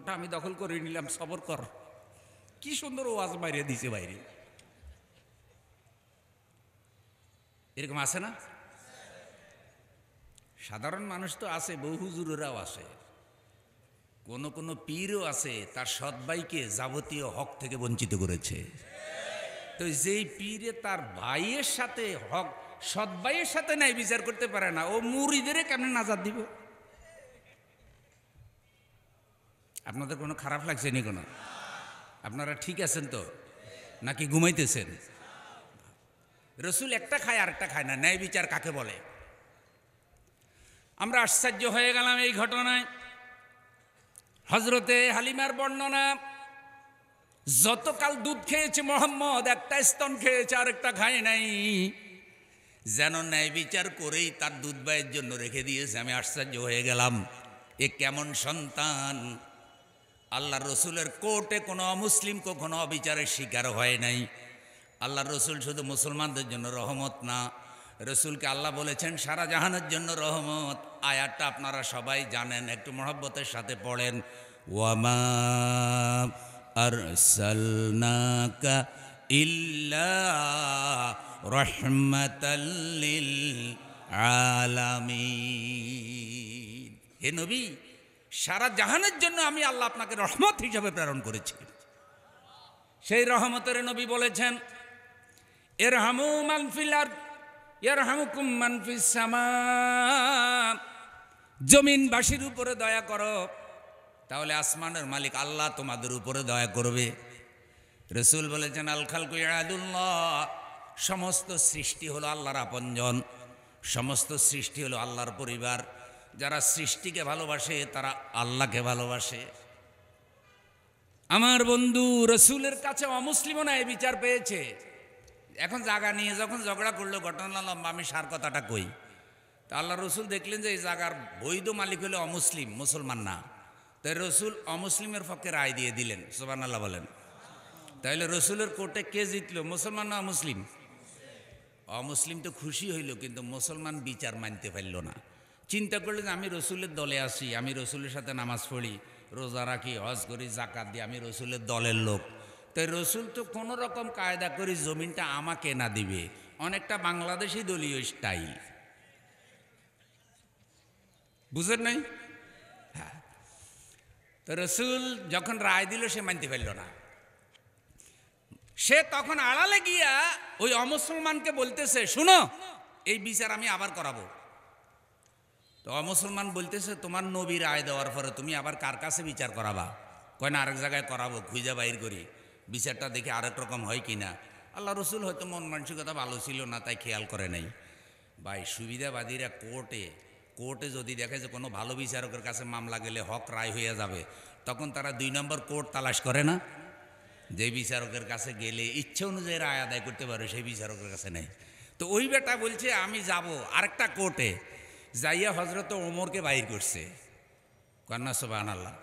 ঘরটা আমি দখল করে নিলাম, সবর কর। কি সুন্দর ওয়াজ বাইরে দিছে বাইরে। এরকম আছে না? সাধারণ মানুষ তো আছে, বহু হুজুরেরাও আছে, কোন পীরও আছে তার সৎ ভাইকে যাবতীয় হক থেকে বঞ্চিত করেছে। তো যেই পীরে তার ভাইয়ের সাথে হক, সৎ ভাইয়ের সাথে নাই বিচার করতে পারে না, ও মুরিদের কেমনে নাজাত দিব? আপনাদের কোনো খারাপ লাগছে নি? কোনো? আপনারা ঠিক আছেন তো, নাকি ঘুমাইতেছেন? রসুল একটা খায় আর একটা খায় না, ন্যায় বিচার কাকে বলে? আমরা আশ্চর্য হয়ে গেলাম এই ঘটনায়। হজরতে হালিমার বর্ণনা, যতকাল দুধ খেয়েছে মোহাম্মদ, একটা স্তন খেয়েছে আর একটা খায় নাই, যেন ন্যায় বিচার করেই তার দুধ ভাইয়ের জন্য রেখে দিয়েছে। আমি আশ্চর্য হয়ে গেলাম, এ কেমন সন্তান! আল্লাহ রসুলের কোর্টে কোনো অমুসলিম কখনো অবিচারের শিকার হয় নাই। আল্লাহ রসুল শুধু মুসলমানদের জন্য রহমত না, রসুলকে আল্লাহ বলেছেন সারা জাহানের জন্য রহমত। আয়াতটা আপনারা সবাই জানেন, একটু মহব্বতের সাথে পড়েন। ওয়ামা আরসালনাকা ইল্লা রাহমাতাল লিল আলামিন। হে নবী, সারা জাহানের জন্য আমি আল্লাহ আপনাকে রহমত হিসাবে প্রেরণ করেছি। সেই রহমতের নবী বলেছেন, ইরহামু মান ফিল আরদ ইয়ারহামুকুম মান ফিস সামা। জমিনবাসীর উপরে দয়া করো, তাহলে আসমানের মালিক আল্লাহ তোমাদের উপরে দয়া করবে। রসুল বলেছেন, আল খালকু ইয়াদুল্লাহ, সমস্ত সৃষ্টি হলো আল্লাহর আপনজন, সমস্ত সৃষ্টি হলো আল্লাহর পরিবার। যারা সৃষ্টিকে ভালোবাসে তারা আল্লাহকে ভালোবাসে। আমার বন্ধু রসুলের কাছে অমুসলিমও না এই বিচার পেয়েছে। এখন জায়গা নিয়ে যখন ঝগড়া করলো, ঘটনা লম্বা, আমি সার কথাটা কই। তা আল্লাহ রসুল দেখলেন যে এই জায়গার বৈধ মালিক হলো অমুসলিম, মুসলমান না। তাই রসুল অমুসলিমের পক্ষে রায় দিয়ে দিলেন। সুবহানাল্লাহ বলেন। তাইলে রসুলের কোর্টে কে জিতলো, মুসলমান না অমুসলিম? অমুসলিম তো খুশি হইল, কিন্তু মুসলমান বিচার মানতে পারল না। চিন্তা করলে যে আমি রসুলের দলে আসি, আমি রসুলের সাথে নামাজ পড়ি, রোজা রাখি, হজ করি, জাকাত দিই, আমি রসুলের দলের লোক। তাই রসুল তো কোনো রকম কায়দা করে জমিনটা আমাকে না দিবে, অনেকটা বাংলাদেশি দলীয় স্টাইল, বুঝেন নাই? হ্যাঁ। তো রসুল যখন রায় দিল সে মানতে পারল না। সে তখন আড়ালে গিয়া ওই অমুসলমানকে বলতেছে, শুনো, এই বিচার আমি আবার করাবো। তো অমুসলমান বলতেছে, তোমার নবী রায় দেওয়ার পরে তুমি আবার কার কাছে বিচার করাবা? কয় না, আরেক জায়গায় করাবো, খুঁজে বাইর করি, বিচারটা দেখে আরেক রকম হয় কিনা। আল্লাহ রসুল হয়তো মন মানসিকতা ভালো ছিল না, তাই খেয়াল করে নাই। ভাই, সুবিধাবাদীরা কোর্টে যদি দেখে যে কোনো ভালো বিচারকের কাছে মামলা গেলে হক রায় হয়ে যাবে, তখন তারা 2 নম্বর কোর্ট তালাশ করে না? যে বিচারকের কাছে গেলে ইচ্ছে অনুযায়ী রায় আদায় করতে পারে, সেই বিচারকের কাছে নেই। তো ওই বেটা বলছে আমি যাব আরেকটা কোর্টে, যাইয়া হজরত ওমরকে বাইর করছে। কন্যা সুবহানাল্লাহ।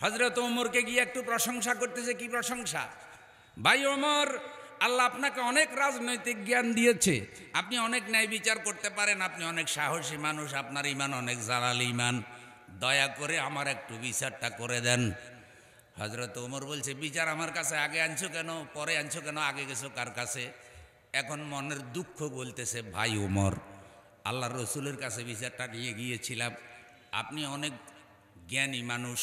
হজরত ওমরকে গিয়ে একটু প্রশংসা করতেছে। কি প্রশংসা? ভাই ওমর, আল্লাহ আপনাকে অনেক রাজনৈতিক জ্ঞান দিয়েছে, আপনি অনেক ন্যায় বিচার করতে পারেন, আপনি অনেক সাহসী মানুষ, আপনার ইমান অনেক জালাল ইমান, দয়া করে আমার একটু বিচারটা করে দেন। হজরত ওমর বলছে, বিচার আমার কাছে আগে আনছো কেন, পরে আনছো কেন, আগে গেছো কার কাছে? এখন মনের দুঃখ বলতেছে, ভাই ওমর, আল্লাহ রসুলের কাছে বিচারটা নিয়ে গিয়েছিলাম, আপনি অনেক জ্ঞানী মানুষ,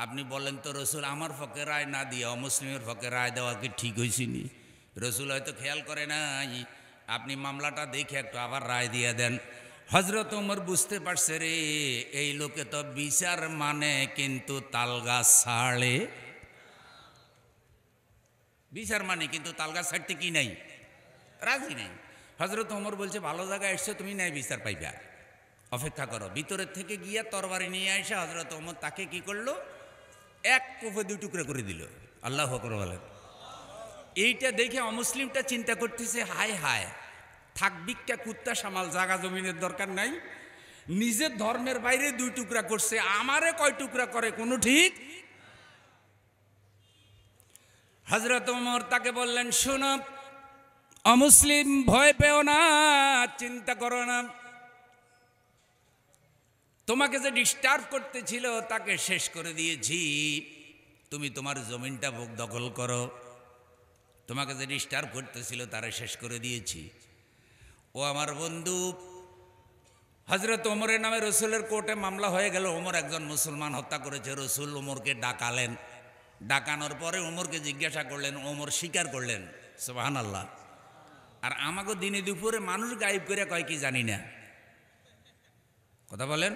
আপনি বলেন তো রসুল আমার পক্ষে রায় না দিয়ে অমুসলিমের পক্ষে রায় দেওয়া কি ঠিক হয়েছিনি? রসুল হয়তো খেয়াল করে নাই, আপনি মামলাটা দেখে একটু আবার রায় দিয়ে দেন। হজরত ওমর বুঝতে পারছে, রে এই লোকে তো বিচার মানে কিন্তু তালগাছ ছাড়ে, বিচার মানে কিন্তু তালগাছ ছাড়তে কি নাই, রাজি নেই। হজরত ওমর বলছে, ভালো জায়গায় এসছো তুমি, ন্যায় বিচার পাইবা, অপেক্ষা করো। ভিতরের থেকে গিয়া তরবারি নিয়ে আসে হজরত ওমর তাকে কি করলো, এক কোপে 2 টুকরা করে দিল। আল্লাহু আকবার বলেন। এইটা দেখে অমুসলিমটা চিন্তা করতেছে, হায় হায়, থাকবিক্কা কুত্তা সামাল, জাগা জমিনের দরকার নাই, নিজের ধর্মের বাইরে 2 টুকরা করছে, আমারে কয় টুকরা করে কোনো ঠিক? হজরত ওমর তাকে বললেন, শোনো অমুসলিম, ভয় পেও না, চিন্তা করো না, তোমাকে যে ডিস্টার্ব করতেছিল তাকে শেষ করে দিয়েছি, তুমি তোমার জমিনটা ভোগ দখল করো। তোমাকে যে ডিস্টার্ব করতেছিল তারা শেষ করে দিয়েছি। ও আমার বন্ধু, হযরত ওমরের নামে রসুলের কোর্টে মামলা হয়ে গেল। ওমর একজন মুসলমান হত্যা করেছে। রসুল ওমরকে ডাকালেন। ডাকানোর পরে ওমরকে জিজ্ঞাসা করলেন, ওমর স্বীকার করলেন। সুবহানাল্লাহ। আর আমাকে দিনে দুপুরে মানুষ গায়েব করে কয় কি জানি না, কথা বলেন।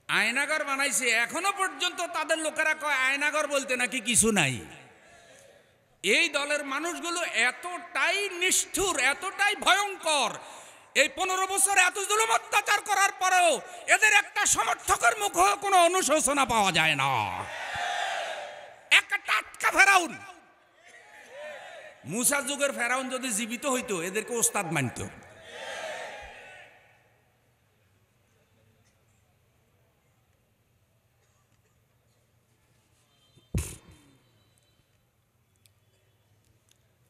আয়নাঘর বানাইছে, এখনো পর্যন্ত তাদের লোকেরা কয় আয়নাঘর বলতে নাকি কিছু নাই। এই দলের মানুষগুলো এতটাই নিষ্ঠুর, এতটাই ভয়ঙ্কর, এই 15 বছর এত জুলুম অত্যাচার করার পরেও এদের একটা সমর্থকের মুখে কোনো অনুশোচনা পাওয়া যায় না। একটা টাটকা ফেরাউন, মুসা যুগের ফেরাউন যদি জীবিত হইতো এদেরকে ওস্তাদ মানত।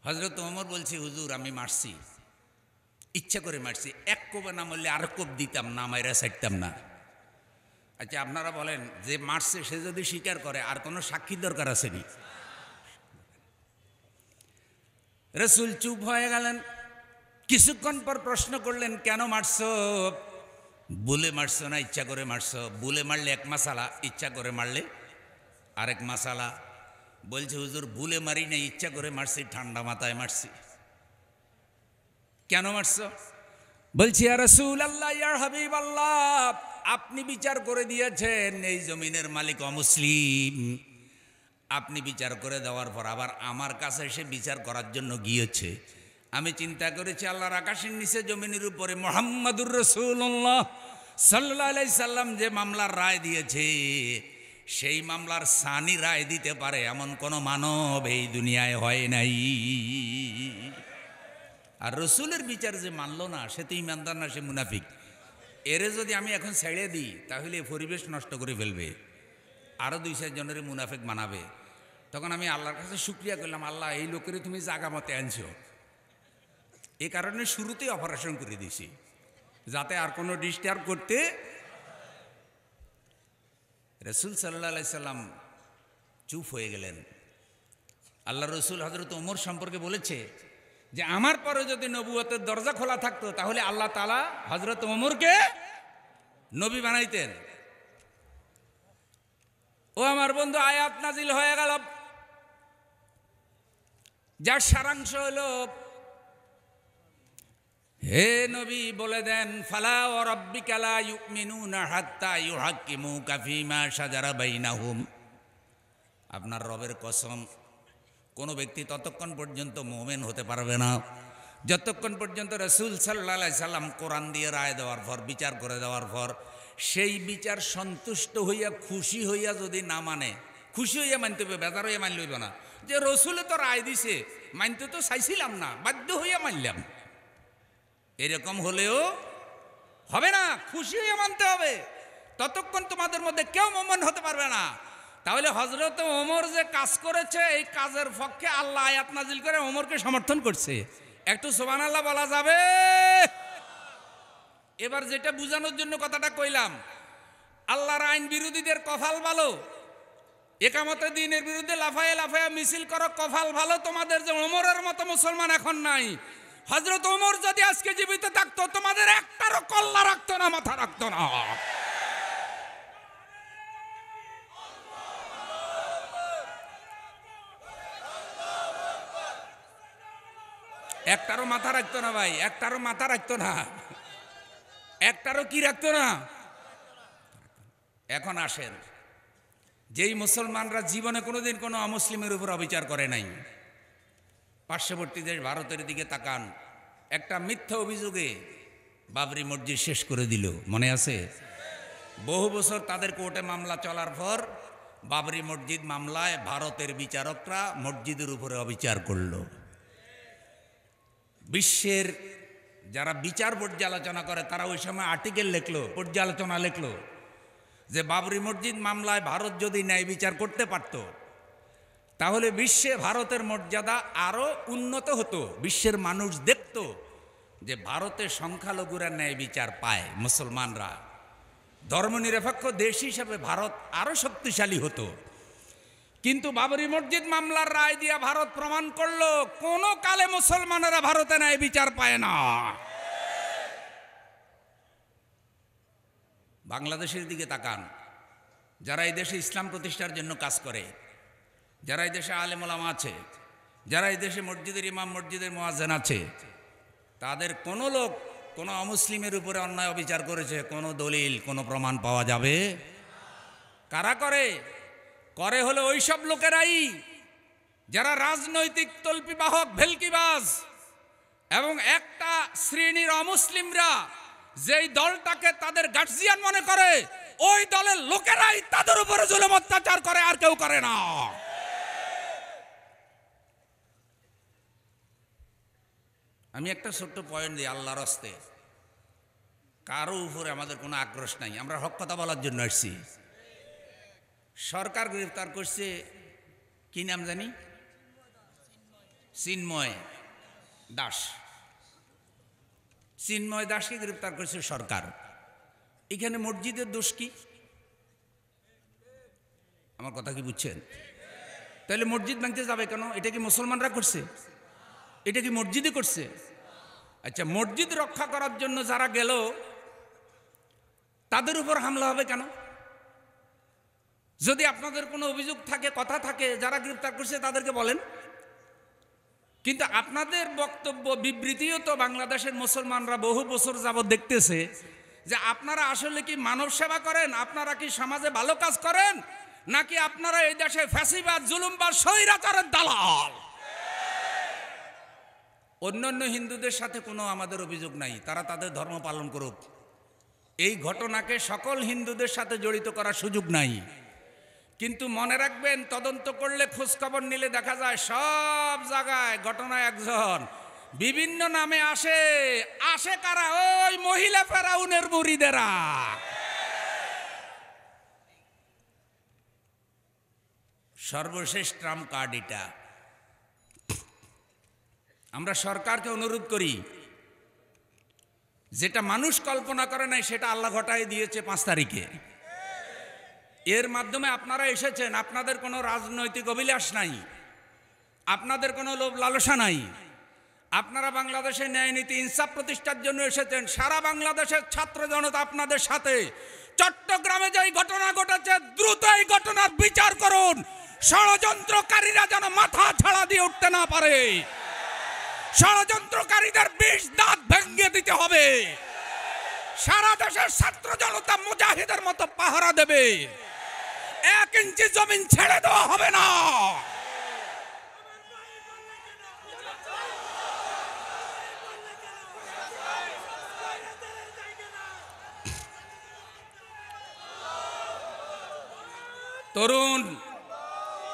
হযরত ওমর বলছি, হুজুর আমি মারছি, ইচ্ছা করে মারছি, এক কোপ না মারলে আর কোপ দিতাম না, মাইরা ছাড়তাম না। আচ্ছা আপনারা বলেন, যে মারছে সে যদি স্বীকার করে আর কোনো সাক্ষী দরকার আছে নি? রাসূল চুপ হয়ে গেলেন। কিছুক্ষণ পর প্রশ্ন করলেন, কেন মারছো? বলে মারছো না ইচ্ছা করে মারছো? বলে মারলে এক মাসালা, ইচ্ছা করে মারলে আরেক মাসালা। বলছে হুজুর ভুলে মারি না, ইচ্ছা করে মারছি, ঠান্ডা মাথায় মারছি। কেন মারছো? বলছি ইয়া রাসূলুল্লাহ, ইয়া হাবিবাল্লাহ, আপনি বিচার করে দিয়েছেন এই জমিনের মালিক অমুসলিম। আপনি বিচার করে দেওয়ার পর আবার আমার কাছে এসে বিচার করার জন্য গিয়েছে। আমি চিন্তা করেছি আল্লাহর আকাশের নিচে জমিনের উপরে মুহাম্মাদুর রাসূলুল্লাহ সাল্লাল্লাহু আলাইহি সাল্লাম যে মামলার রায় দিয়েছে, সেই মামলার সানি রায় দিতে পারে এমন কোনো মানব এই দুনিয়ায় হয় নাই। আর রসুলের বিচার যে মানলো না সে তো ইমানদার না, সে মুনাফিক। এরে যদি আমি এখন ছেড়ে দিই তাহলে পরিবেশ নষ্ট করে ফেলবে, আরও 2-4 জনের মুনাফিক বানাবে। তখন আমি আল্লাহর কাছে শুকরিয়া করলাম, আল্লাহ এই লোকের তুমি জাগা মতে আনছো। এই কারণে শুরুতেই অপারেশন করে দিছি যাতে আর কোনো ডিস্টার্ব করতে। রাসূল সাল্লাল্লাহু আলাইহি সাল্লাম চুপ হয়ে গেলেন। আল্লাহ রসুল হযরত ওমর সম্পর্কে বলেছে যে আমার পরে যদি নবুয়তের দরজা খোলা থাকতো তাহলে আল্লাহ তাআলা হযরত ওমরকে নবী বানাইতেন। ও আমার বন্ধু, আয়াত নাজিল হয়ে গেল, যার সারাংশ হলো, হে নবী বলে দেন, ফালা ওয়া রাব্বিকা লা ইউমিনুনা হাত্তা ইউহাক্কিমুকা ফীমা শাজারা বাইনাহুম। আপনার রবের কসম, কোনো ব্যক্তি ততক্ষণ পর্যন্ত মুমিন হতে পারবে না যতক্ষণ পর্যন্ত রাসূল সাল্লাল্লাহু আলাইহি সাল্লাম কোরআন দিয়ে রায় দেওয়ার পর, বিচার করে দেওয়ার পর সেই বিচার সন্তুষ্ট হইয়া খুশি হইয়া যদি না মানে, খুশি হইয়া মানতে হবে, বেজার হইয়া মানলে হইব না। যে রসুলে তো রায় দিছে, মানতে তো চাইছিলাম না, বাধ্য হইয়া মানলাম, এরকম হলেও হবে না, খুশি হইয়া মানতে হবে। ততক্ষণ তোমাদের মধ্যে কেউ মুমিন হতে পারবে না। তাহলে হযরত ওমর যে কাজ করেছে, এই কাজের পক্ষে আল্লাহ আয়াত নাজিল করে ওমরকে সমর্থন করছে। একটু সুবহানাল্লাহ বলা যাবে? এবার যেটা বুঝানোর জন্য কথাটা কইলাম, আল্লাহর আইন বিরোধীদের কপাল ভালো, একামতে দ্বীনের বিরুদ্ধে লাফায়ে লাফায়ে মিছিল করো, কপাল ভালো তোমাদের যে ওমরের মতো মুসলমান এখন নাই। হযরত ওমর যদি আজকে জীবিত থাকতো তোমাদের একটারও কল্লা রাখতো না, মাথা রাখতো না, একটারও মাথা রাখতো না ভাই, একটারও মাথা রাখতো না, একটারও কি রাখতো না। এখন আসেন, যেই মুসলমানরা জীবনে কোনোদিন কোনো অমুসলিমের উপর অবিচার করে নাই, পার্শ্ববর্তী দেশ ভারতের দিকে তাকান, একটা মিথ্যা অভিযোগে বাবরি মসজিদ শেষ করে দিল, মনে আছে? বহু বছর তাদের কোর্টে মামলা চলার পর বাবরি মসজিদ মামলায় ভারতের বিচারকরা মসজিদের উপরে অবিচার করল। বিশ্বের যারা বিচার পর্যালোচনা করে তারা ওই সময় আর্টিকেল লিখলো, পর্যালোচনা লিখলো যে বাবরি মসজিদ মামলায় ভারত যদি ন্যায় বিচার করতে পারত তাহলে বিশ্বে ভারতের মর্যাদা আরও উন্নত হতো। বিশ্বের মানুষ দেখত যে ভারতের সংখ্যালঘুরা ন্যায় বিচার পায়, মুসলমানরা। ধর্মনিরপেক্ষ দেশ হিসাবে ভারত আরো শক্তিশালী হতো। কিন্তু বাবরি মসজিদ মামলার রায় দিয়ে ভারত প্রমাণ করলো কোনো কালে মুসলমানেরা ভারতে ন্যায় বিচার পায় না। বাংলাদেশের দিকে তাকান, যারা এই দেশে ইসলাম প্রতিষ্ঠার জন্য কাজ করে, যারা এই দেশে আলেম ওলামা আছে, যারা এই দেশে মসজিদের ইমাম, মসজিদের মুয়াজ্জিন আছে, তাদের কোনো লোক কোনো অমুসলিমের উপরে অন্যায় অবিচার করেছে কোনো দলিল, কোনো প্রমাণ পাওয়া যাবে? কারা করে? করে হলো ওই সব লোকেরাই যারা রাজনৈতিক তল্পিবাহক, ভেলকিবাজ এবং একটা শ্রেণীর অমুসলিমরা যেই দলটাকে তাদের গার্জিয়ান মনে করে, ওই দলের লোকেরাই তাদের উপরে জুলুম অত্যাচার করে, আর কেউ করে না। আমি একটা ছোট্ট পয়েন্ট দিই আল্লাহর হস্তে, কারো উপরে আমাদের কোনো আক্রোশ নাই, আমরা হক কথা বলার জন্য আসছি। সরকার গ্রেফতার করছে, কি নাম জানি, চিন্ময় দাস। চিন্ময় দাসকে গ্রেফতার করেছে সরকার। এখানে মসজিদের দোষ কি? আমার কথা কি বুঝছেন? তাহলে মসজিদ ভাঙতে যাবে কেন? এটা কি মুসলমানরা করছে? এটা কি মসজিদে করছে? আচ্ছা, মসজিদ রক্ষা করার জন্য যারা গেল তাদের উপর হামলা হবে কেন? যদি আপনাদের কোনো অভিযোগ থাকে, কথা থাকে, যারা গ্রেফতার করছে তাদেরকে বলেন। কিন্তু আপনাদের বক্তব্য, বিবৃতিও তো বাংলাদেশের মুসলমানরা বহু বছর যাবৎ দেখতেছে যে আপনারা আসলে কি মানব সেবা করেন, আপনারা কি সমাজে ভালো কাজ করেন, নাকি আপনারা এই দেশে ফ্যাসিবাদ, জুলুমবাজ, স্বৈরাচারের দালাল। অন্যান্য হিন্দুদের সাথে কোনো আমাদের অভিযোগ নাই, তারা তাদের ধর্ম পালন করুক। এই ঘটনাকে সকল হিন্দুদের সাথে জড়িত করার সুযোগ নাই। কিন্তু মনে রাখবেন, তদন্ত করলে, খোঁজখবর নিলে দেখা যায় সব জায়গায় ঘটনায় একজন বিভিন্ন নামে আসে। আসে কারা? ওই মহিলা ফেরাউনের মুরিদেরা। সর্বশেষ ট্রাম্প কার্ড এটা। আমরা সরকারকে অনুরোধ করি, যেটা মানুষ কল্পনা করে নাই সেটা আল্লাহ ঘটায় দিয়েছে 5 তারিখে। এর মাধ্যমে আপনারা এসেছেন, আপনাদের কোনো রাজনৈতিক অভিলাষ নাই, আপনাদের কোনো লোভ লালসা নাই, আপনারা বাংলাদেশের ন্যায় নীতি ইনসাফ প্রতিষ্ঠার জন্য এসেছেন। সারা বাংলাদেশের ছাত্র জনতা আপনাদের সাথে। চট্টগ্রামে যে ঘটনা ঘটেছে, দ্রুত এই ঘটনার বিচার করুন, ষড়যন্ত্রকারীরা যেন মাথা ছাড়া দিয়ে উঠতে না পারে। ষড়যন্ত্রকারীদের 20 দাঁত ভেঙে দিতে হবে। সারা দেশের ছাত্র জনতা মুজাহিদের মতো পাহারা দেবে। 1 ইঞ্চি জমিন ছেড়ে দেওয়া হবে না।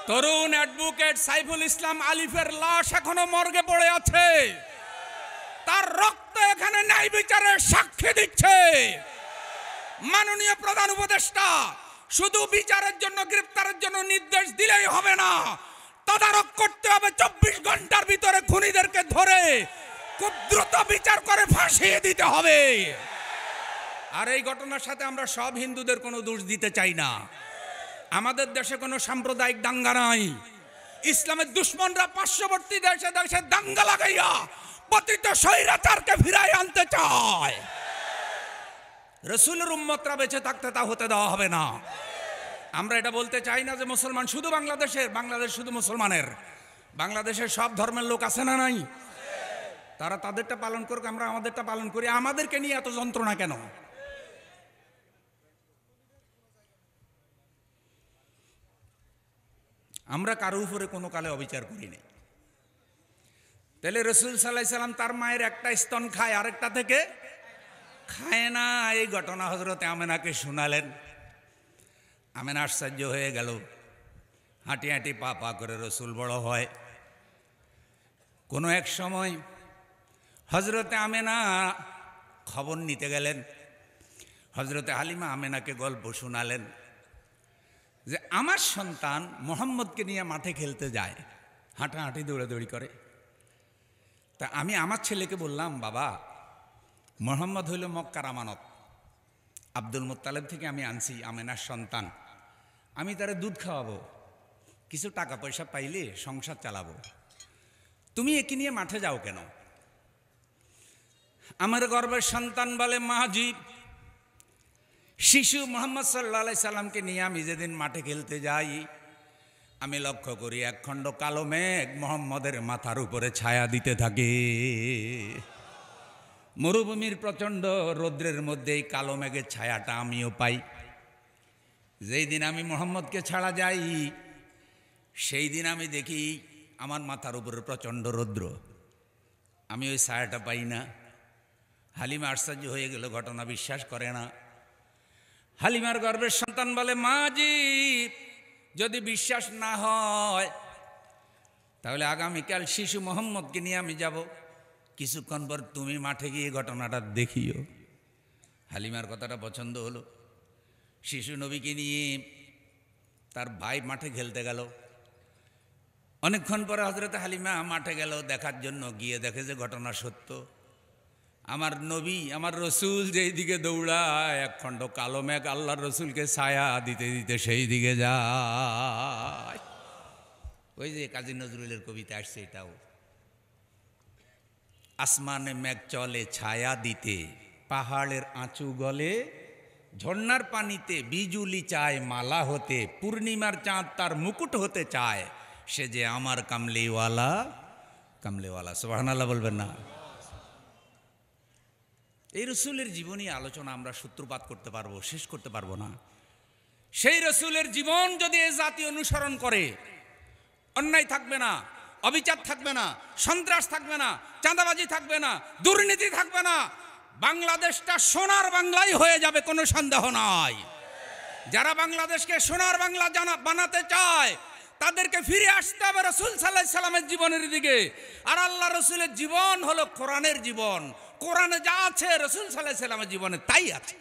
তরুণ অ্যাডভোকেট সাইফুল ইসলাম আলিফের লাশ এখনো মর্গে পড়ে আছে। তার রক্ত এখানে ন্যায় বিচারের সাক্ষী দিচ্ছে। মাননীয় প্রধান উপদেষ্টা শুধু বিচারের জন্য, গ্রেফতারের জন্য নির্দেশ দিলেই হবে না, তদারক করতে হবে। 24 ঘন্টার ভিতরে খুনিদেরকে ধরে খুব দ্রুত বিচার করে ফাঁসিয়ে দিতে হবে। আর এই ঘটনার সাথে আমরা সব হিন্দুদের কোনো দোষ দিতে চাই না। আমাদের দেশে কোনো সাম্প্রদায়িক দাঙ্গা নাই। ইসলামের দুশ্মনরা পার্শ্ববর্তী দেশে দেশে দাঙ্গা লাগাইয়া পতিত স্বৈরাচারকে ফিরাই আনতে চায়। রাসূলের উম্মতরা বেঁচে থাকতে তা হতে দেওয়া হবে না। আমরা এটা বলতে চাই না যে মুসলমান শুধু বাংলাদেশের, বাংলাদেশ শুধু মুসলমানের। বাংলাদেশের সব ধর্মের লোক আছে না নাই? তারা তাদেরটা পালন করুক, আমরা আমাদেরটা পালন করি। আমাদেরকে নিয়ে এত যন্ত্রণা কেন? আমরা কারো উপরে কোনো কালে অবিচার করি নাই। তাহলে রাসূল সাল্লাল্লাহু আলাইহি সাল্লাম তার মায়ের একটা স্তন খায়, আরেকটা থেকে খায় না। এই ঘটনা হযরতে আমেনাকে শোনালেন। আমেনা আশ্চর্য হয়ে গেল। হাঁটি হাঁটি পা পা করে রাসূল বড় হয়। কোনো এক সময় হযরতে আমেনা খবর নিতে গেলেন। হযরতে হালিমা আমেনাকে গল্প শোনালেন যে আমার সন্তান মোহাম্মদকে নিয়ে মাঠে খেলতে যায়, হাঁটাহাঁটি দৌড়াদৌড়ি করে। তা আমি আমার ছেলেকে বললাম, বাবা, মোহাম্মদ হইল মক্কার আমানত, আব্দুল মুত্তালিব থেকে আমি আনছি, আমেনার সন্তান। আমি তারে দুধ খাওয়াবো, কিছু টাকা পয়সা পাইলে সংসার চালাবো, তুমি একে নিয়ে মাঠে যাও কেন? আমার গর্বের সন্তান বলে, মাজি, শিশু মোহাম্মদ সাল্লাল্লাহু আলাইহি সাল্লামকে নিয়ে আমি যেদিন মাঠে খেলতে যাই, আমি লক্ষ্য করি একখণ্ড কালো মেঘ মোহাম্মদের মাথার উপরে ছায়া দিতে থাকে। মরুভূমির প্রচণ্ড রৌদ্রের মধ্যে এই কালো মেঘের ছায়াটা আমিও পাই। যেই দিন আমি মোহাম্মদকে ছাড়া যাই, সেই দিন আমি দেখি আমার মাথার উপরে প্রচণ্ড রৌদ্র, আমি ওই ছায়াটা পাই না। হালিমা আশ্চর্য হয়ে গেল, ঘটনা বিশ্বাস করে না। হালিমার গর্ভের সন্তান বলে, মাজি, যদি বিশ্বাস না হয় তাহলে আগামীকাল শিশু মোহাম্মদকে নিয়ে আমি যাব, কিছুক্ষণ পর তুমি মাঠে গিয়ে ঘটনাটা দেখিও। হালিমার কথাটা পছন্দ হলো। শিশু নবীকে নিয়ে তার ভাই মাঠে খেলতে গেল। অনেকক্ষণ পরে হযরত হালিমা মাঠে গেল দেখার জন্য, গিয়ে দেখে যে ঘটনা সত্য। আমার নবী, আমার রসুল যেই দিকে দৌড়ায়, একখণ্ড কালো মেঘ আল্লাহর রসুলকে ছায়া দিতে দিতে সেই দিকে যায়। ওই যে কাজী নজরুলের কবিতা আসছে, এটাও, আসমানে মেঘ চলে ছায়া দিতে, পাহাড়ের আঁচু গলে, ঝর্ণার পানিতে বিজুলি চায় মালা হতে, পূর্ণিমার চাঁদ তার মুকুট হতে চায়, সে যে আমার কামলিওয়ালা, কামলিওয়ালা। সুবহানাল্লাহ বলবেন না? এই রসুলের জীবনী আলোচনা আমরা সূত্রপাত করতে পারবো, শেষ করতে পারবো না। সেই রসুলের জীবন যদি এ জাতি অনুসরণ করে, অন্যায় থাকবে না, অবিচার থাকবে না, সন্ত্রাস থাকবে না, চাঁদাবাজি থাকবে না, দুর্নীতি থাকবে না, বাংলাদেশটা সোনার বাংলাই হয়ে যাবে, কোনো সন্দেহ নাই। যারা বাংলাদেশকে সোনার বাংলা বানাতে চায়, তাদেরকে ফিরে আসতে হবে রসুল সাল্লাল্লাহু আলাইহি সাল্লামের জীবনের দিকে। আর আল্লাহ রসুলের জীবন হলো কোরআনের জীবন। কোরআনে যা আছে রসুল সাল্লাল্লাহু আলাইহি সাল্লামের জীবনে তাই আছে।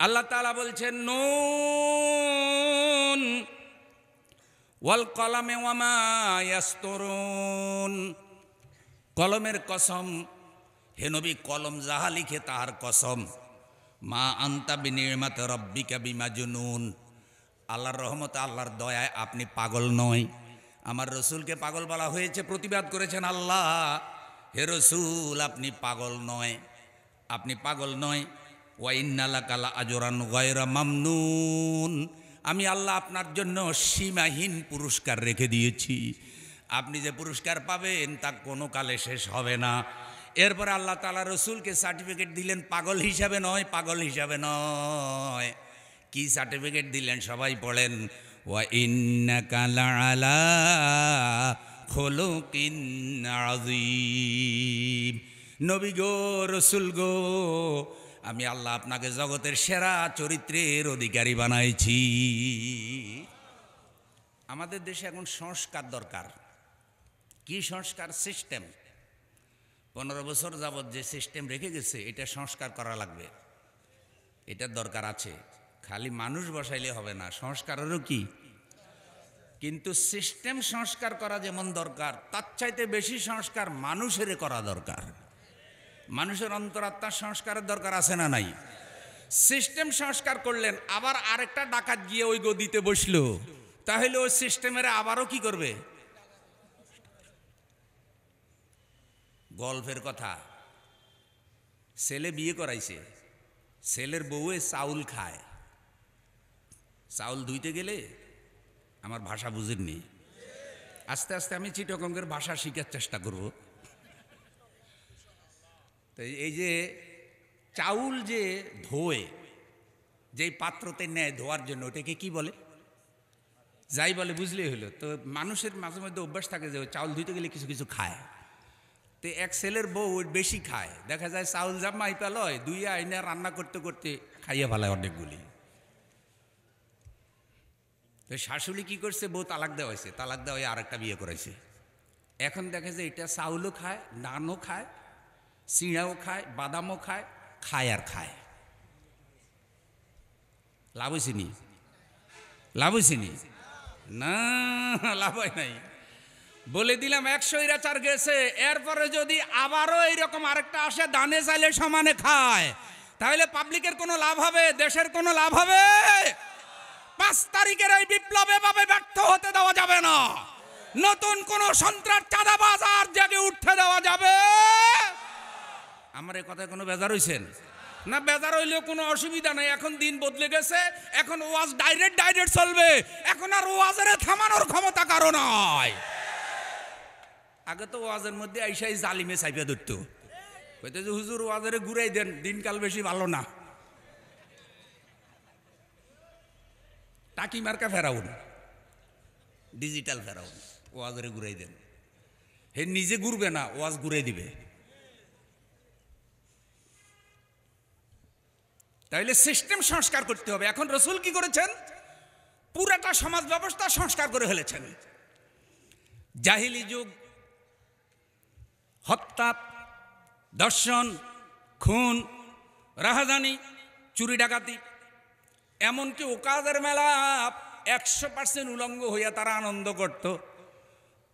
আল্লাহ তাআলা বলছেন, নুন ওয়াল কলামে ওয়া মা ইয়াসতুরুন, কলমের কসম, হে নবী, কলম যাহা লিখে তাহার কসম। মা আনতা বিনিমাতি রাব্বিকা বিমাজনুন, আল্লাহর রহমতে, আল্লাহর দয়ায় আপনি পাগল নয়। আমার রসুলকে পাগল বলা হয়েছে, প্রতিবাদ করেছেন আল্লাহ, হে রসুল আপনি পাগল নয়, আপনি পাগল নয়। ওয়া ইন্না লাকা লাআজরান গায়রা মামনুন, আমি আল্লাহ আপনার জন্য সীমাহীন পুরস্কার রেখে দিয়েছি। আপনি যে পুরস্কার পাবেন তা কোনো কালে শেষ হবে না। এরপর আল্লাহ তাআলা রসুলকে সার্টিফিকেট দিলেন, পাগল হিসাবে নয়, পাগল হিসাবে নয়। কি সার্টিফিকেট দিলেন? সবাই পড়েন, ওয়া ইন্নাকা লাআলা খুলুকিন আযীম। নবী গো, রসুল গো, আমি আল্লাহ আপনাকে জগতের সেরা চরিত্রের অধিকারী বানাইছি। আমাদের দেশে এখন সংস্কার দরকার। কি সংস্কার? সিস্টেম। 15 বছর যাবৎ যে সিস্টেম রেখে গেছে, এটা সংস্কার করা লাগবে, এটার দরকার আছে। খালি মানুষ বসাইলে হবে না, সংস্কারেরও কি। কিন্তু সিস্টেম সংস্কার করা যেমন দরকার, তার চাইতে বেশি সংস্কার মানুষের করা দরকার। মানুষের অন্তরাত্মার সংস্কারের দরকার আছে না নাই? সিস্টেম সংস্কার করলেন, আবার আরেকটা ডাকাত গিয়ে ওই গদিতে বসলো, তাহলে ওই সিস্টেমের আবারও কি করবে? গল্পের কথা, ছেলে বিয়ে করাইছে, ছেলের বউয়ে চাউল খায়। চাউল ধুইতে গেলে, আমার ভাষা বুঝেননি, আস্তে আস্তে আমি চিটাগংয়ের ভাষা শিখার চেষ্টা করব। তো এই যে চাউল যে ধোয়ে, যেই পাত্রতে নেয় ধোয়ার জন্য, ওটাকে কি বলে? যাই বলে বুঝলেই হলো। তো মানুষের মাঝে মধ্যে অভ্যাস থাকে যে চাউল ধুইতে গেলে কিছু কিছু খায়। তো এক ছেলের বউ বেশি খায়, দেখা যায় চাউল জামাই পেলয়, দুই আইনে রান্না করতে করতে খাইয়ে ফেলায় অনেকগুলি। তো শাশুড়ি কি করছে, বউ তালাক দেওয়া হয়েছে, তালাক দেওয়া আর একটা বিয়ে করাইছে। এখন দেখে যে এটা চাউলও খায়, নানও খায়, চিঁড়াও খায়, বাদামও খায়, খায় আর খায়। লাভ হয়েছে নি? লাভ হয়েছে নি? না, লাভ হয় নাই। বলে দিলাম 100 গেছে, এরপরে যদি আবারও এইরকম আরেকটা আসে, দানে চাইলে সমানে খায়, তাহলে পাবলিকের কোনো লাভ হবে, দেশের কোনো লাভ হবে? 5 তারিখের এই বিপ্লব এভাবে ব্যর্থ হতে দেওয়া যাবে না। নতুন কোন সন্ত্রাস চাঁদাবাজ আর জেগে উঠতে দেওয়া যাবে। আমার এই কথায় কোনো বেজার হইছেন না? বেজার হইলেও কোনো অসুবিধা নাই। এখন দিন বদলে গেছে, এখন ওয়াজ ডাইরেক্ট চলবে। এখন আর ওয়াজের থামানোর ক্ষমতা কারো নাই। আগে তো ওয়াজের মধ্যে আইসাই জালিমে চাইপা ধরতো, কইতে যে হুজুর ওয়াজের ঘুরাই দেন, দিনকাল বেশি ভালো না। টাকি মার্কা ফেরাউন, ডিজিটাল ফেরাউন, ওয়াজের ঘুরাই দেন। হে নিজে ঘুরবে না, ওয়াজ ঘুরাই দিবে। তাইলে সিস্টেম সংস্কার করতে হবে। এখন রসুল কি করেছেন? পুরাটা সমাজ ব্যবস্থা সংস্কার করে ফেলেছেন। জাহিলি যুগ, হত্যা, দর্শন, খুন, রাহাজানি, চুরি ডাকাতি, এমনকি ওকাদের মেলা 100% উলঙ্গ হইয়া তারা আনন্দ করত।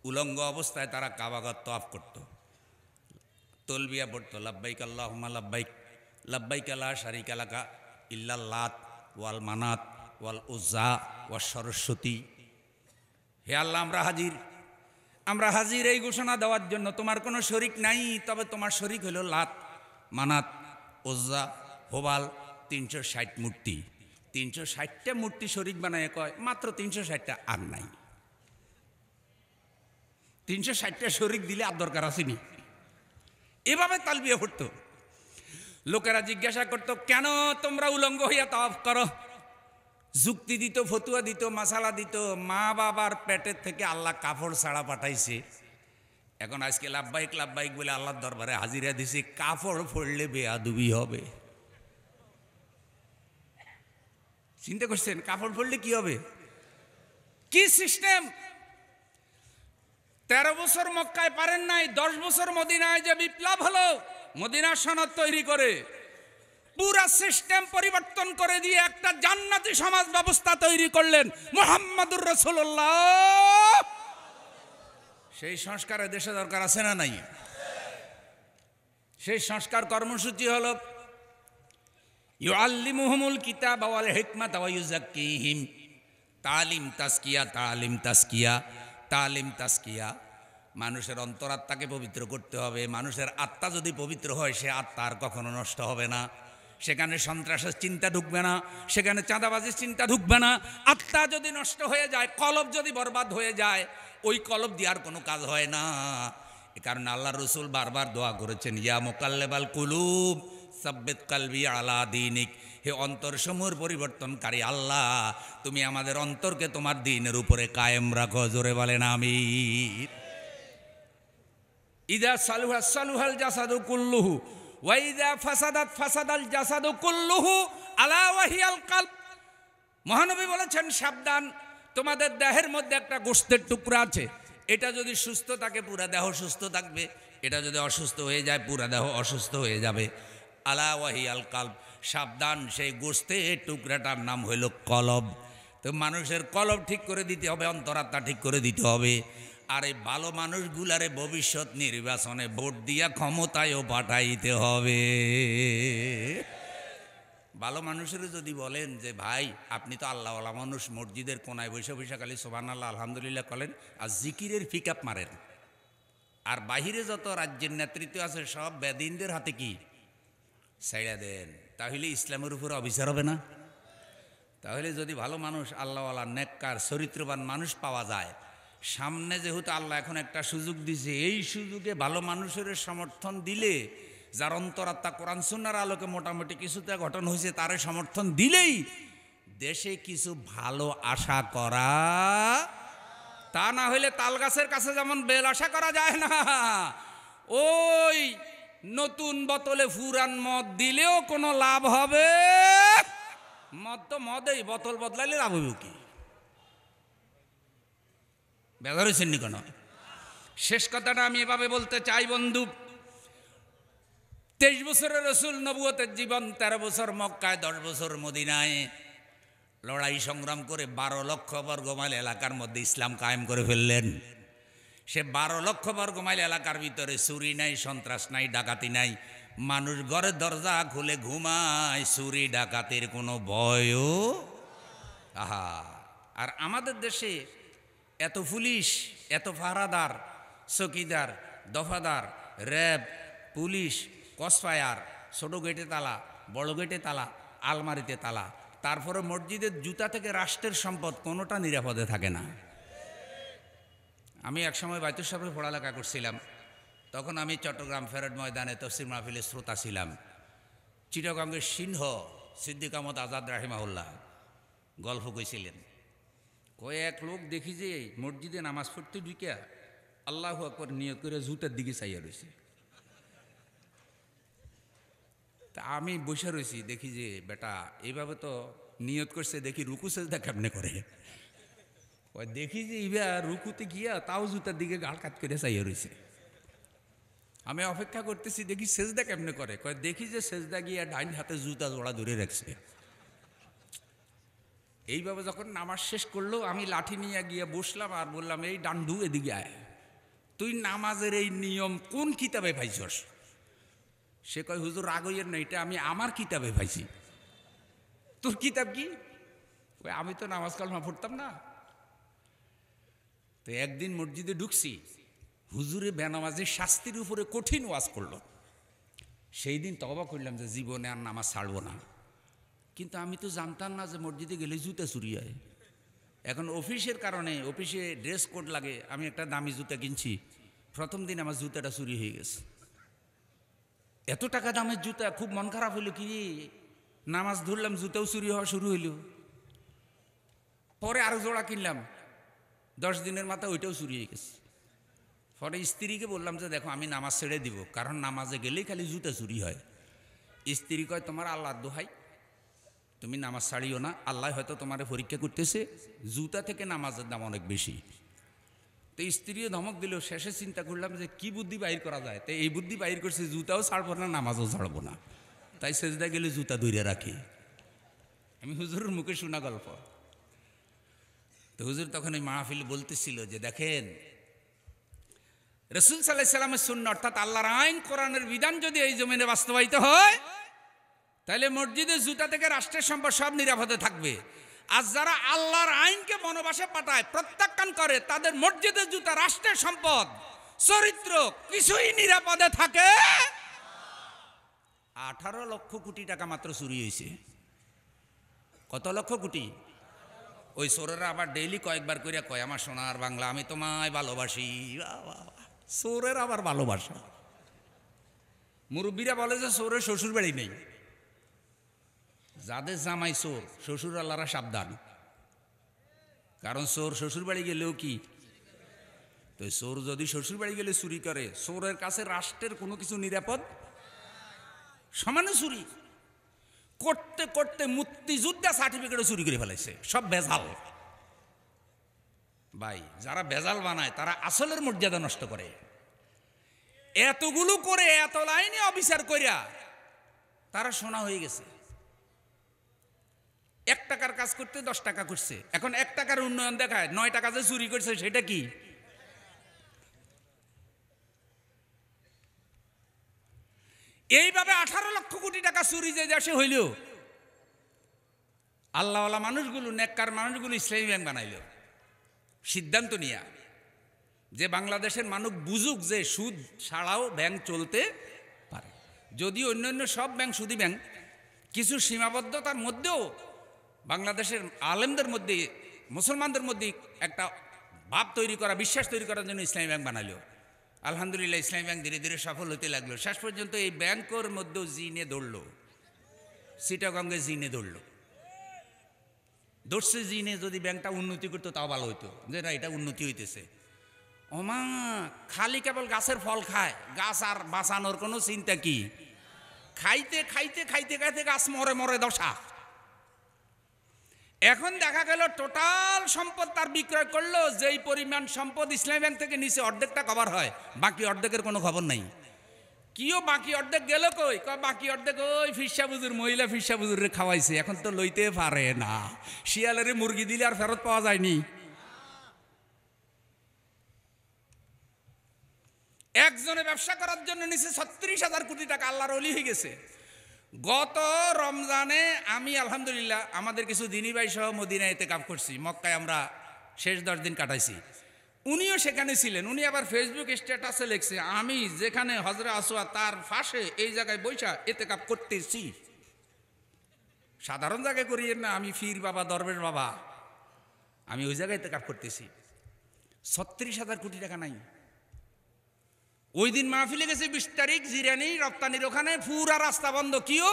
উলঙ্গ অবস্থায় তারা কাবাগত তওয়াফ করত, তলবিয়া পড়ত, লাব্বাইক আল্লাহুম্মা লাব্বাইক, লাব্বাইক লা শারিকা লাকা ইল্লাল লাত ওয়াল মানাত ওয়াল উজ্জা ওয়াস সরস্বতী। হে আল্লাহ, আমরা হাজির এই ঘোষণা দেওয়ার জন্য, তোমার কোনো শরিক নাই, তবে তোমার শরিক হলো লাত, মানাত, উজ্জা, হোবাল, 360 মূর্তি। 360টা মূর্তি শরিক বানায় কয়, মাত্র 360টা, আর নাই। 360টা শরিক দিলে আর দরকার আসেনি। এভাবে তালবিয়া পড়তো। লোকেরা জিজ্ঞাসা করতো, কেন তোমরা উলঙ্গ হইয়া তাওয়াফ করো? যুক্তি দিত, ফতুয়া দিত, মাসালা দিত। মা বাবার পেটের থেকে আল্লাহ কাপড় ছাড়া পাঠাইছে। এখন আজকে লাব্বাইক লাব্বাইক বলে আল্লাহর দরবারে হাজিরা দিছে, কাপড় পড়লে বেয়াদবি হবে। চিন্তা করছেন, কাপড় পড়লে কি হবে? কি সিস্টেম! 13 বছর মক্কায় পারেন নাই, 10 বছর মদিনায় যে বিপ্লব হলো, মদিনা সনদ তৈরি করে পুরা সিস্টেম পরিবর্তন করে দিয়ে একটা জান্নাতি সমাজ ব্যবস্থা তৈরি করলেন মুহাম্মাদুর রাসূলুল্লাহ। সেই সংস্কারের দেশে দরকার আছে না নাই? সেই সংস্কার কর্মসূচি হলো ইউআল্লিমুহুমুল কিতাব ওয়াল হিকমাত ওয়া ইউযাক্কিহিম। তালিম তাসকিয়া, তালিম তাসকিয়া, তালিম তাসকিয়া। মানুষের অন্তরাত্মাকে পবিত্র করতে হবে। মানুষের আত্মা যদি পবিত্র হয়, সে আত্মা আর কখনো নষ্ট হবে না। সেখানে সন্ত্রাসের চিন্তা ঢুকবে না, সেখানে চাঁদাবাজির চিন্তা ঢুকবে না। আত্মা যদি নষ্ট হয়ে যায়, কলব যদি বরবাদ হয়ে যায়, ওই কলব দিয়ে আর কোনো কাজ হয় না। এ কারণে আল্লাহ রসুল বারবার দোয়া করেছেন, ইয়া মুকাল্লিবাল কুলুব সাব্বিত কলবি আলা দীনিক। হে অন্তরসমূহের পরিবর্তনকারী আল্লাহ, তুমি আমাদের অন্তরকে তোমার দ্বীনের উপরে কায়েম রাখো। জোরে বলেন আমিন। ইদা সালুহা সালুহাল জাসাদু কুল্লুহু ওয়া ইদা ফাসাদাত ফাসাদাল জাসাদু কুল্লুহু আলা ওয়াহিয়াল কলব। মহানবী বলেছেন, সাবধান, তোমাদের দেহের মধ্যে একটা গোশতের টুকরা আছে, এটা যদি সুস্থ থাকে পুরা দেহ সুস্থ থাকবে, এটা যদি অসুস্থ হয়ে যায় পুরা দেহ অসুস্থ হয়ে যাবে। আলা ওয়াহিয়াল কলব, সাবধান, সেই গোশতের টুকরাটার নাম হইল কলব। তো মানুষের কলব ঠিক করে দিতে হবে, অন্তরাত্মা ঠিক করে দিতে হবে। আর এই ভালো মানুষগুলারে ভবিষ্যৎ নির্বাচনে ভোট দিয়া ক্ষমতায়ও পাঠাইতে হবে। ভালো মানুষের যদি বলেন যে ভাই আপনি তো আল্লাহওয়ালা মানুষ, মসজিদের কোনায় বসে বসে খালি সুবহানাল্লাহ আলহামদুলিল্লাহ করেন আর জিকিরের পিকআপ মারেন, আর বাহিরে যত রাজ্যের নেতৃত্ব আছে সব বেদিনদের হাতে কি ছেড়ে দেন, তাহলে ইসলামের উপরে অবিচার হবে না? তাহলে যদি ভালো মানুষ, আল্লাহওয়ালা, নেককার, চরিত্রবান মানুষ পাওয়া যায়, সামনে যেহেতু আল্লাহ এখন একটা সুযোগ দিছে, এই সুযোগে ভালো মানুষের সমর্থন দিলে, যার অন্তরাত্মা কোরআন সুন্নাহর আলোকে মোটামুটি কিছুটা গঠন হয়েছে, তার সমর্থন দিলেই দেশে কিছু ভালো আশা করা, তা না হইলে তাল গাছের কাছে যেমন বেল আশা করা যায় না, ওই নতুন বোতলে ফুরান মদ দিলেও কোনো লাভ হবে? মদ তো মদেই, বোতল বদলাইলে লাভ হবে কি? বেজার হয়েছেন নি কেন? শেষ কথাটা আমি এভাবে বলতে চাই বন্ধু, 23 বছরের রসুল নবুয়তের জীবন, 13 বছর মক্কায়, 10 বছর মদিনায় লড়াই সংগ্রাম করে 12 লক্ষ বর্গ মাইল এলাকার মধ্যে ইসলাম কায়েম করে ফেললেন। সে 12 লক্ষ বর্গ মাইল এলাকার ভিতরে চুরি নাই, সন্ত্রাস নাই, ডাকাতি নাই, মানুষ ঘরের দরজা খুলে ঘুমায়, চুরি ডাকাতের কোনো ভয়ও। আহা, আর আমাদের দেশে এত পুলিশ, এত পাহারাদার, চকিদার, দফাদার, র্যাব, পুলিশ, কসফায়ার, ছোট গেটে তালা, বড় গেটে তালা, আলমারিতে তালা, তারপরে মসজিদের জুতা থেকে রাষ্ট্রের সম্পদ কোনোটা নিরাপদে থাকে না। আমি একসময় বাইতুল সাহেবে পড়ালেখা করছিলাম, তখন আমি চট্টগ্রাম ফেরত ময়দানে তফসির মাহফিলের শ্রোতা ছিলাম। চিটাগঙ্গের সিংহ সিদ্দিক আহমদ আজাদ রাহিমাহুল্লাহ গল্প কইছিলেন, কয়েক লোক দেখি যে মসজিদে নামাজ পড়তে ঢুকিয়া আল্লাহু আকবার নিয়ত করে জুতার দিকে চাইয়া রয়েছে। তা আমি বসে রয়েছি, দেখি যে বেটা এইভাবে তো নিয়ত করছে, দেখি রুকু সেজদা কেমনে করে। দেখি যে ইবা রুকুতে গিয়া তাও জুতার দিকে গাল কাত করে চাইয়া রয়েছে। আমি অপেক্ষা করতেছি, দেখি সেজদা কেমনে করে। দেখি যে সেজদা গিয়া ডাইন হাতে জুতা জোড়া ধরে রাখছে। এইভাবে যখন নামাজ শেষ করলো, আমি লাঠি নিয়ে গিয়ে বসলাম আর বললাম, এই ডান্ডু এদিকে আয়, তুই নামাজের এই নিয়ম কোন কিতাবে পাইছস? সে কয়, হুজুর রাগ হইয়ের না, এটা আমি আমার কিতাবে পাইছি। তোর কিতাব কি? আমি তো নামাজ কালমা পড়তাম না। তো একদিন মসজিদে ঢুকছি, হুজুরে বেনামাজের শাস্তির উপরে কঠিন ওয়াজ করলো। সেই দিন তওবা করলাম যে জীবনে আর নামাজ ছাড়বো না। কিন্তু আমি তো জানতাম না যে মসজিদে গেলে জুতা চুরি হয়। এখন অফিসের কারণে, অফিসে ড্রেস কোড লাগে, আমি একটা দামি জুতা কিনছি, প্রথম দিন আমার জুতাটা চুরি হয়ে গেছে। এত টাকা দামের জুতা, খুব মন খারাপ হইল, কি নামাজ ধরলাম জুতাও চুরি হওয়া শুরু হইল। পরে আরো জোড়া কিনলাম, 10 দিনের মাথায় ওইটাও চুরি হয়ে গেছে। পরে স্ত্রীকে বললাম যে দেখো আমি নামাজ ছেড়ে দিব, কারণ নামাজে গেলেই খালি জুতা চুরি হয়। স্ত্রী কয়, তোমার আল্লাহর দোহাই, তুমি নামাজ ছাড়িও না, আল্লাহ হয়তো তোমার পরীক্ষা করতেছে, জুতা থেকে নামাজের দাম অনেক বেশি। তো স্ত্রীও ধমক দিল। শেষে চিন্তা করলাম যে কি বুদ্ধি বাইর করা যায়। তো এই বুদ্ধি বাইর করছে, জুতাও ছাড়বো না, নামাজও ছাড়বো না, তাই সেজদা গেলে জুতা ধরে রাখি। আমি হুজুরের মুখে শোনা গল্প। তো হুজুর তখন এই মাহফিল বলতেছিল যে দেখেন, রাসূল সাল্লাল্লাহু আলাইহি সাল্লামের সুন্নাহ অর্থাৎ আল্লাহর আইন, কোরআনের বিধান যদি এই জমিনে বাস্তবায়িত হয়, তাহলে মসজিদে জুতা থেকে রাষ্ট্রের সম্পদ সব নিরাপদে থাকবে। আর যারা আল্লাহর আইনকে বনবাসে পাঠায়, প্রত্যাখ্যান করে, তাদের মসজিদে জুতা, রাষ্ট্রের সম্পদ, চরিত্র কিছুই নিরাপদে থাকে। 18 লক্ষ কোটি টাকা মাত্র চুরি হয়েছে। কত লক্ষ কোটি? ওই চোরেরা আবার ডেইলি কয়েকবার করে কয়, আমার সোনার বাংলা, আমি তোমায় ভালোবাসি। চোরের আবার ভালোবাসা। মুরব্বীরা বলে যে চোরের শ্বশুর বাড়ি নেই। যাদের জামাই চোর, শ্বশুর আল্লাহরা সাবধান, কারণ চোর শ্বশুর বাড়ি গেলেও কি, তো চোর যদি শ্বশুর বাড়ি গেলে চুরি করে, চোরের কাছে রাষ্ট্রের কোনো কিছু নিরাপদ, সমানে চুরি করতে করতে মুক্তিযোদ্ধা সার্টিফিকেটও চুরি করে ফেলাইছে। সব ভেজাল। ভাই, যারা ভেজাল বানায় তারা আসলের মর্যাদা নষ্ট করে। এতগুলো করে, এত লাইনে অফিসার কইরা তারা সোনা হয়ে গেছে। 1 টাকার কাজ করতে 10 টাকা করছে। এখন 1 টাকার উন্নয়ন দেখায়, 9 টাকা যে চুরি করছে সেটা কি? এইভাবে 18 লক্ষ কোটি টাকা চুরি যে দেশে হইল, আল্লাহওয়ালা মানুষগুলো, নেককার মানুষগুলো ইসলামী ব্যাংক বানাইল সিদ্ধান্ত নিয়া, যে বাংলাদেশের মানুষ বুঝুক যে সুদ ছাড়াও ব্যাংক চলতে পারে। যদি অন্যান্য সব ব্যাংক সুদী ব্যাংক, কিছু সীমাবদ্ধতার মধ্যেও বাংলাদেশের আলেমদের মধ্যে, মুসলমানদের মধ্যে একটা ভাব তৈরি করা, বিশ্বাস তৈরি করার জন্য ইসলামী ব্যাংক বানাইল। আলহামদুলিল্লাহ, ইসলামী ব্যাংক ধীরে ধীরে সফল হতে লাগলো। শেষ পর্যন্ত এই ব্যাংকের মধ্যেও জিনে দৌড়লো, চিটাগঙ্গে জিনে দৌড়লো। দৌড়ছে জিনে, যদি ব্যাংকটা উন্নতি করতো তাও ভালো হইতো, যে না এটা উন্নতি হইতেছে। ওমা, খালি কেবল গাছের ফল খায়, গাছ আর বাঁচানোর কোনো চিন্তা কি? খাইতে খাইতে খাইতে খাইতে গাছ মরে মরে দশা। এখন দেখা গেল টোটাল সম্পদ তার বিক্রয় করলো, যেই পরিমাণ সম্পদ ইসলামী ব্যাংক থেকে নিচে অর্ধেকটা কভার হয়, বাকি অর্ধেকের কোনো খবর নাই। কিও বাকি অর্ধেক গেল কই? বাকি অর্ধেক ওই ফিরসা বুজুর, মহিলা ফিরসা বুজুরে খাওয়াইছে, এখন তো লইতে পারে না। শিয়ালের মুরগি দিলে আর ফেরত পাওয়া যায়নি। একজনে ব্যবসা করার জন্য নিচে 36,000 কোটি টাকা, আল্লাহর ওলি হয়ে গেছে। গত রমজানে আমি আলহামদুলিল্লাহ আমাদের কিছু দিনী ভাই সহ মদিনায় ইতিকাফ করছি, মক্কায় আমরা শেষ 10 দিন কাটাইছি। উনিও সেখানে ছিলেন। উনি আবার ফেসবুক স্ট্যাটাসে লিখছে, আমি যেখানে হজরে আসওয়াদ তার পাশে এই জায়গায় বৈশা ইতিকাফ করতেছি। সাধারণ জায়গায় করিয়েন না, আমি ফির বাবা, দরবেশ বাবা, আমি ওই জায়গায় ইতিকাফ করতেছি। 36,000 কোটি টাকা নাই। ওই দিন মাহফিলে গেছে 20 তারিখ, জিরানি রপ্তানির ওখানে পুরা রাস্তা বন্ধ। কিও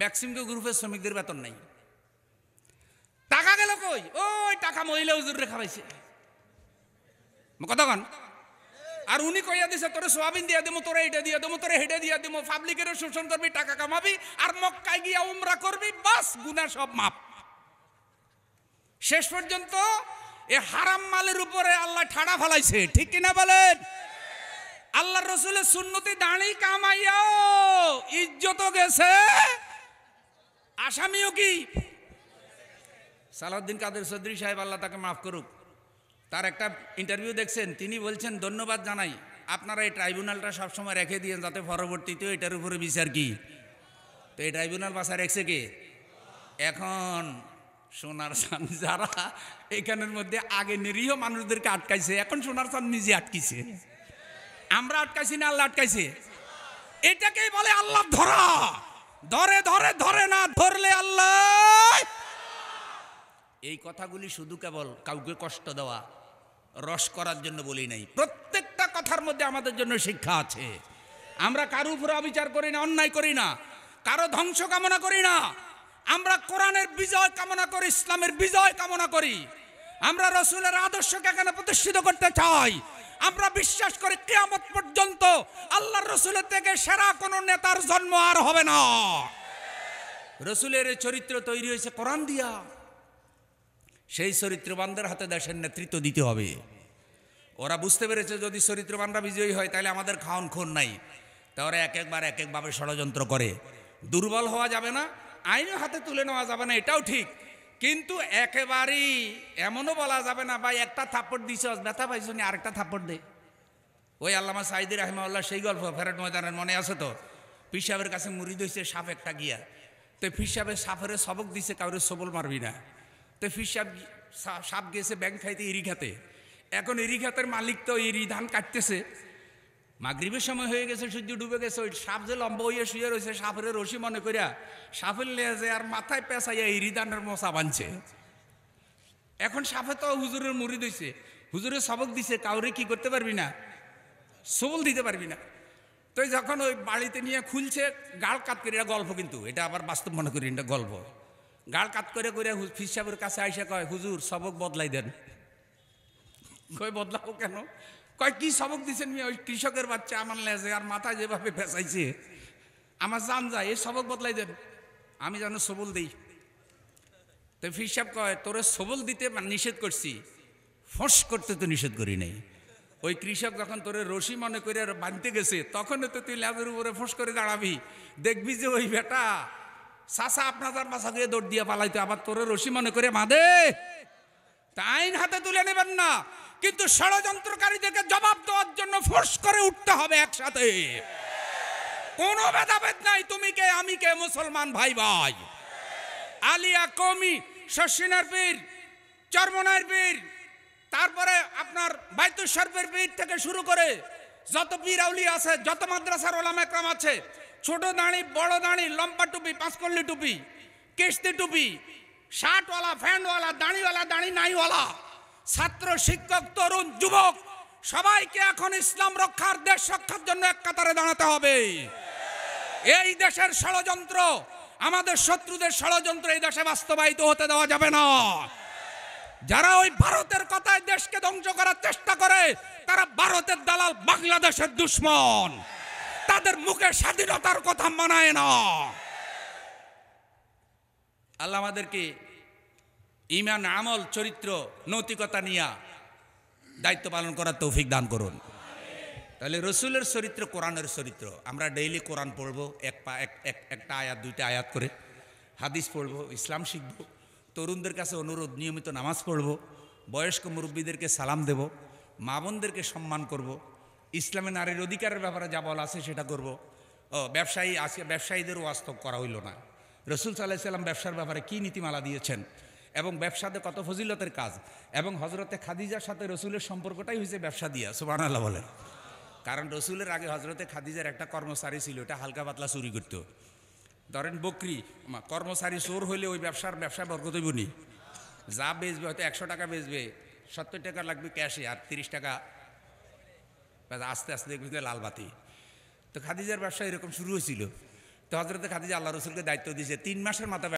ভ্যাকসিনকে গ্রুপের শ্রমিকদের বেতন নাই। টাকা গেল কই? ওই টাকা মহিলা হুজুর রেখা পাইছে কতক্ষণ। আর উনি কইয়া দিছে, তোরে সোয়াবিন দিয়া দেবো, তোরে এটা দিয়া দেবো, তোরে হেঁটে দিয়া দেবো, পাবলিকের শোষণ করবি, টাকা কামাবি, আর মক্কায় গিয়া উমরা করবি, বাস গুনাহ সব মাপ। শেষ পর্যন্ত এ হারাম মালের উপরে আল্লাহ ঠাড়া ফেলাইছে, ঠিক কিনা বলেন? আল্লাহর রাসূলের সুন্নতে দাঁড়ি কামাইয়াও ইজ্জত গেছে, আসামিও কি। সালাউদ্দিন কাদের চৌধুরী সাহেব, আল্লাহ তাকে মাফ করুক, তার একটা ইন্টারভিউ দেখছেন, তিনি বলছেন, ধন্যবাদ জানাই, আপনারা এই ট্রাইব্যুনালটা সবসময় রেখে দিয়েন যাতে পরবর্তীতেও এটার উপরে বিচার কি। তো এই ট্রাইব্যুনাল বাসা রেখছে কে? এখন সোনার চাঁদ যারা এখানের মধ্যে আগে নিরীহ মানুষদেরকে আটকাইছে, এখন সোনার চাঁদ নিজে আটকিছে। আমরা আটকাইছি না আল্লাহ আটকাইছে? এটাকেই বলে আল্লাহ ধরা। ধরে ধরে ধরে না ধরলে আল্লাহ। এই কথাগুলি শুধু কেবল কাউকে কষ্ট দেওয়া, রস করার জন্য বলি নাই। প্রত্যেকটা কথার মধ্যে আমাদের জন্য শিক্ষা আছে। আমরা কারো উপরে অবিচার করি না, অন্যায় করি না, কারো ধ্বংস কামনা করি না। আমরা কোরআনের বিজয় কামনা করি, ইসলামের বিজয় কামনা করি। আমরা রাসূলের আদর্শকে এখানে প্রতিষ্ঠিত করতে চাই। আমরা বিশ্বাস করি কিয়ামত পর্যন্ত আল্লাহর রাসূলের থেকে সেরা কোনো নেতার জন্ম আর হবে না। রাসূলের চরিত্র তৈরি হয়েছে কোরআন দিয়া। সেই চরিত্রবানদের হাতে দেশের নেতৃত্ব দিতে হবে। ওরা বুঝতে পেরেছে যদি চরিত্রবানরা বিজয়ী হয় তাহলে আমাদের খাওন খুন নাই। তা ওরা এক একভাবে ষড়যন্ত্র করে। দুর্বল হওয়া যাবে না, আইনও হাতে তুলে নেওয়া যাবে না, এটাও ঠিক। কিন্তু একেবারেই এমনও বলা যাবে না ভাই একটা থাপ্পড় দিছে ব্যথা পাইছ নি, আরেকটা থাপ্পড় দে। ওই আল্লামা সাঈদী রাহিমাহুল্লাহ সেই গল্প ফেরত ময়দানের মনে আছে তো? পীর সাহেবের কাছে মুরিদ হইছে সাপ একটা গিয়া, তো পীর সাহেবের সাপের সবক দিছে কাউরে সবল মারবি না। তো পীর সাহেব সাপ গিয়েছে ব্যাংক খাইতে, ইরি খাতে। এখন ইরি খাতের মালিক তো ইরি ধান কাটতেছে, মাগরিবের সময় হয়ে গেছে, সূর্য ডুবে গেছে। ওই সাপ যে লম্বা হইয়া শুয়ে রয়েছে, সাপের রশি মনে করিয়া সাপের লেজে আর মাথায় পেঁচাইয়া ইরি ধানের মশা বানছে। এখন সাপে তো হুজুরের মুরিদ হইছে, হুজুরের সবক দিছে, কাউরে কি করতে পারবি না, সবল দিতে পারবি না। তো যখন ওই বাড়িতে নিয়ে খুলছে, গাল কাত করে, এটা গল্প কিন্তু, এটা আবার বাস্তব মনে করি, এটা গল্প। গাল কাত করে করে পীর সাহেবের কাছে আইসা কয়, হুজুর সবক বদলাই দেন। কয় বদলাবো কেন? কয় কি সবক দিচ্ছেন? ওই কৃষকের বাচ্চা আমার লেজে আর মাথায় যেভাবে ফেঁসাইছে আমার জান যায়, এই সবক বদলাই দেন, আমি যেন সবল দিই। তো পীর সাহেব কয়, তোরে সবল দিতে নিষেধ করছি, ফস করতে তো নিষেধ করি নাই। ওই কৃষক যখন তোরে রশি মনে করে বাঁধতে গেছে, তখন তো তুই লেজের উপরে ফস করে দাঁড়াবি, দেখবি যে ওই বেটা চাষা আপনার বাসা দিয়ে দৌড় দিয়ে পালাইতো, আবার তোরে রশি মনে করে বাঁধে। তা আইন হাতে তুলে নেবেন না, কিন্তু ষড়যন্ত্রকারীদেরকে জবাব দেওয়ার জন্য ফোর্স করে উঠতে হবে একসাথে। কোনো ভেদাভেদ নাই, তুমি কে আমি কে, মুসলমান ভাই ভাই। আলিয়া কওমি, শশিনার পীর, চরমনার পীর, তারপরে আপনার বাইতুল শরীফের পীর থেকে শুরু করে যত পীর আউলিয়া আছে, যত মাদ্রাসার ওলামা একরাম আছে, ছোট দাঁড়ি, বড় দাঁড়ি, লম্বা টুপি, পাঁচকল্লি টুপি, কিস্তি টুপি, শার্টওয়ালা, ফ্যানওয়ালা, দাঁড়িওয়ালা, দাঁড়ি নাইওয়ালা, ছাত্র, শিক্ষক, তরুণ, যুবক, সবাইকে এখন ইসলাম রক্ষার, দেশ রক্ষার জন্য এক কাতারে দাঁড়াতে হবে। এই দেশের ষড়যন্ত্র, আমাদের শত্রুদের ষড়যন্ত্র এই দেশে বাস্তবায়িত হতে দেওয়া যাবে না। যারা ওই ভারতের কথায় দেশকে ধ্বংস করার চেষ্টা করে, তারা ভারতের দালাল, বাংলাদেশের দুশ্মন। তাদের মুখে স্বাধীনতার কথা মানায় না। আল্লাহ আমাদেরকে ঈমান, আমল, চরিত্র, নৈতিকতা নিয়ে দায়িত্ব পালন করার তৌফিক দান করুন। তাহলে রসুলের চরিত্র, কোরআনের চরিত্র। আমরা ডেইলি কোরআন পড়বো, একটা আয়াত, দুইটা আয়াত করে, হাদিস পড়বো, ইসলাম শিখবো। তরুণদের কাছে অনুরোধ, নিয়মিত নামাজ পড়বো, বয়স্ক মুরব্বীদেরকে সালাম দেব, মা বোনদেরকে সম্মান করব, ইসলামে নারীর অধিকারের ব্যাপারে যা বলা আছে সেটা করব। ও ব্যবসায়ী আজকে ব্যবসায়ীদের ওয়াস্তব করা হইল না। রসুল সাল্লাহ সাল্লাম ব্যবসার ব্যাপারে কী নীতিমালা দিয়েছেন এবং ব্যবসাতে কত ফজিলতের কাজ, এবং হজরতে খাদিজার সাথে রসুলের সম্পর্কটাই হয়েছে ব্যবসা দিয়া, সুবহানাল্লাহ বলেন। কারণ রসুলের আগে হজরতে খাদিজার একটা কর্মচারী ছিল, এটা হালকা পাতলা চুরি করত। ধরেন বকরি, কর্মচারী চোর হইলে ওই ব্যবসায় বরকত হইব নি? যা বেচবে হয়তো 100 টাকা বেচবে, 70 টাকা লাগবে ক্যাশে, আর 30 টাকা আস্তে আস্তে দেখবে যে লাল বাতি। তো খাদিজার ব্যবসা এরকম শুরু হয়েছিল। তো হজরতে খাদিজা আল্লাহ রসুলকে দায়িত্ব দিয়েছে 3 মাসের মাথা